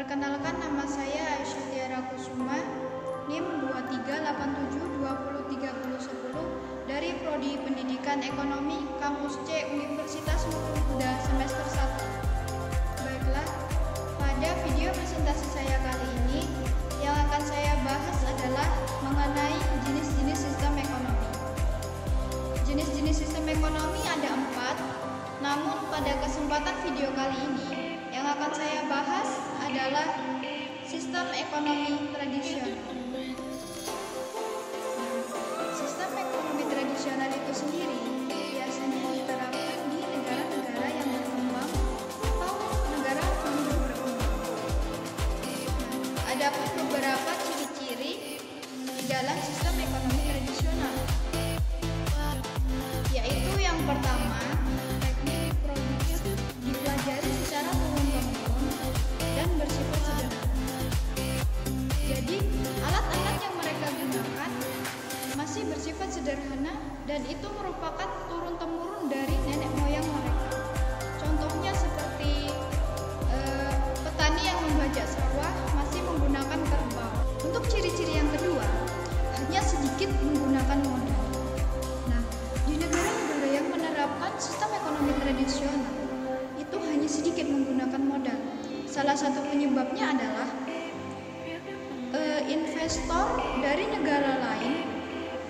Perkenalkan, nama saya Aisyah Tiara Kusuma, NIM 2387203010 dari Prodi Pendidikan Ekonomi Kampus C Universitas Muhammadiyah semester 1. Baiklah, pada video presentasi saya kali ini yang akan saya bahas adalah mengenai jenis-jenis sistem ekonomi. Jenis-jenis sistem ekonomi ada 4, namun pada kesempatan video kali ini yang akan saya bahas adalah sistem ekonomi tradisional. Sistem ekonomi tradisional itu sendiri biasanya diterapkan di negara-negara yang berkembang atau negara belum berkembang. Ada pun beberapa ciri-ciri di dalam sistem ekonomi tradisional, yaitu yang pertama, teknik produksi dipelajari secara turun-temurun dan bersifat sederhana. Jadi, alat-alat yang mereka gunakan masih bersifat sederhana dan itu merupakan turun-temurun dari nenek moyang mereka. Contohnya seperti petani yang membajak sawah masih menggunakan kerbau. Untuk ciri-ciri yang kedua, hanya sedikit menggunakan modal. Nah, di negara-negara yang menerapkan sistem ekonomi tradisional itu hanya sedikit menggunakan modal. Salah satu penyebabnya adalah investor dari negara lain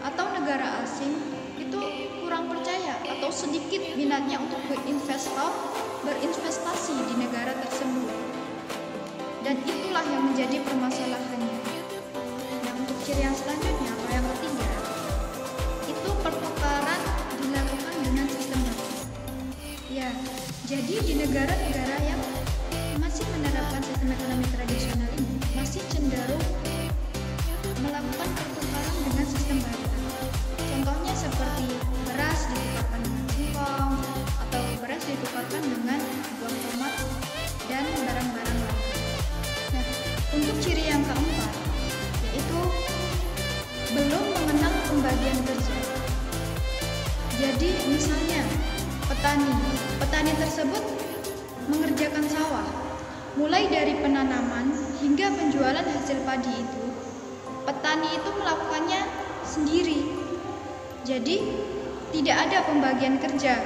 atau negara asing itu kurang percaya atau sedikit minatnya untuk berinvestasi di negara tersebut, dan itulah yang menjadi permasalahannya. Nah, untuk ciri yang selanjutnya atau yang ketiga, itu pertukaran dilakukan dengan sistem baru. Ya, jadi di negara-negara yang masih menerapkan sistem ekonomi tradisional ini masih cenderung melakukan pertukaran dengan sistem baru. Contohnya seperti beras ditukarkan dengan singkong atau beras ditukarkan dengan buah tomat dan barang-barang lain. Nah, untuk ciri yang keempat, yaitu belum mengenal pembagian kerja. Jadi misalnya petani tersebut mengerjakan sawah, mulai dari penanaman hingga penjualan hasil padi itu, petani itu melakukannya sendiri. Jadi tidak ada pembagian kerja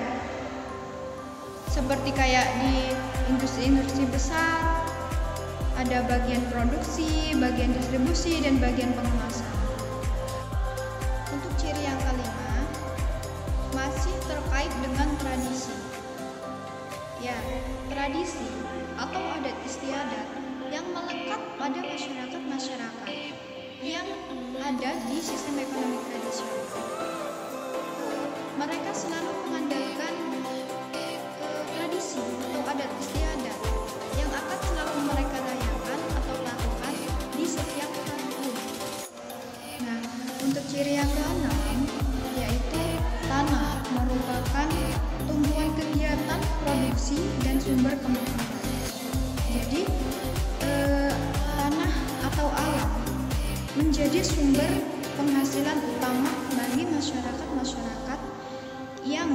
seperti kayak di industri-industri besar, ada bagian produksi, bagian distribusi, dan bagian pengemasan. Untuk ciri yang kelima, masih terkait dengan tradisi. Ya, tradisi atau adat istiadat yang melekat pada masyarakat yang ada di sistem ekonomi tradisional. Mereka selalu mengandalkan tradisi atau adat istiadat yang akan selalu mereka rayakan atau lakukan di setiap tahun. Nah, untuk ciri yang keenam, yaitu tanah merupakan tumbuhan kegiatan produksi dan sumber kemakan. Jadi tanah atau alam menjadi sumber penghasilan utama bagi masyarakat yang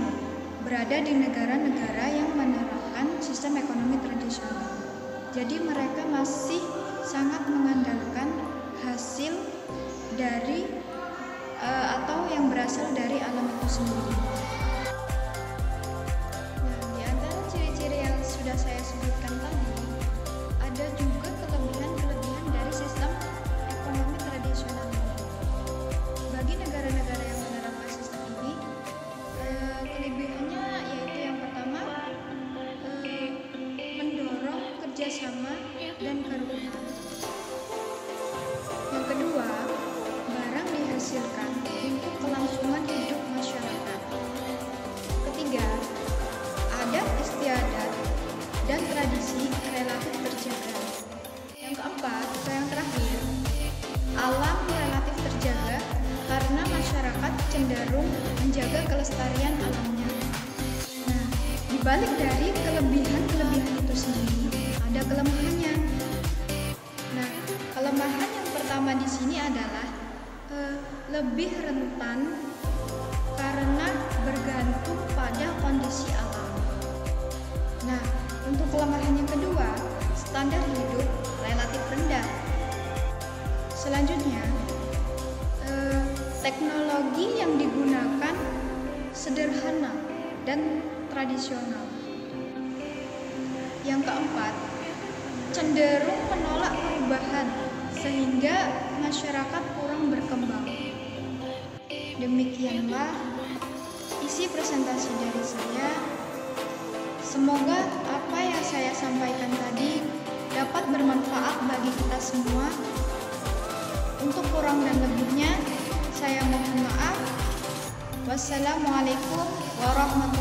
berada di negara-negara yang menerapkan sistem ekonomi tradisional. Jadi mereka masih sangat mengandalkan hasil dari atau yang berasal dari alam itu sendiri. Nah, di antara ciri-ciri yang sudah saya sebutkan tadi, ada juga kelebihan-kelebihan dari sistem ekonomi tradisional ini. Bagi negara-negara yang menerapkan sistem ini, kelebihannya yaitu yang pertama, mendorong kerjasama dan kerukunan. Yang kedua, barang dihasilkan untuk kelangsungan hidup masyarakat. Ketiga, adat istiadat dan tradisi relatif terjaga. Yang keempat atau yang terakhir, alam relatif terjaga karena masyarakat cenderung menjaga kelestarian alamnya. Nah, dibalik dari kelebihan-kelebihan itu sendiri, ada kelemahannya. Nah, kelemahan yang pertama di sini adalah lebih rentan karena bergantung pada kondisi alam. Nah, untuk kelemahan yang kedua, standar hidup dan tradisional. Yang keempat, cenderung menolak perubahan sehingga masyarakat kurang berkembang. Demikianlah isi presentasi dari saya. Semoga apa yang saya sampaikan tadi dapat bermanfaat bagi kita semua. Untuk kurang dan lebihnya, saya mohon maaf. Wassalamualaikum warahmatullahi wabarakatuh.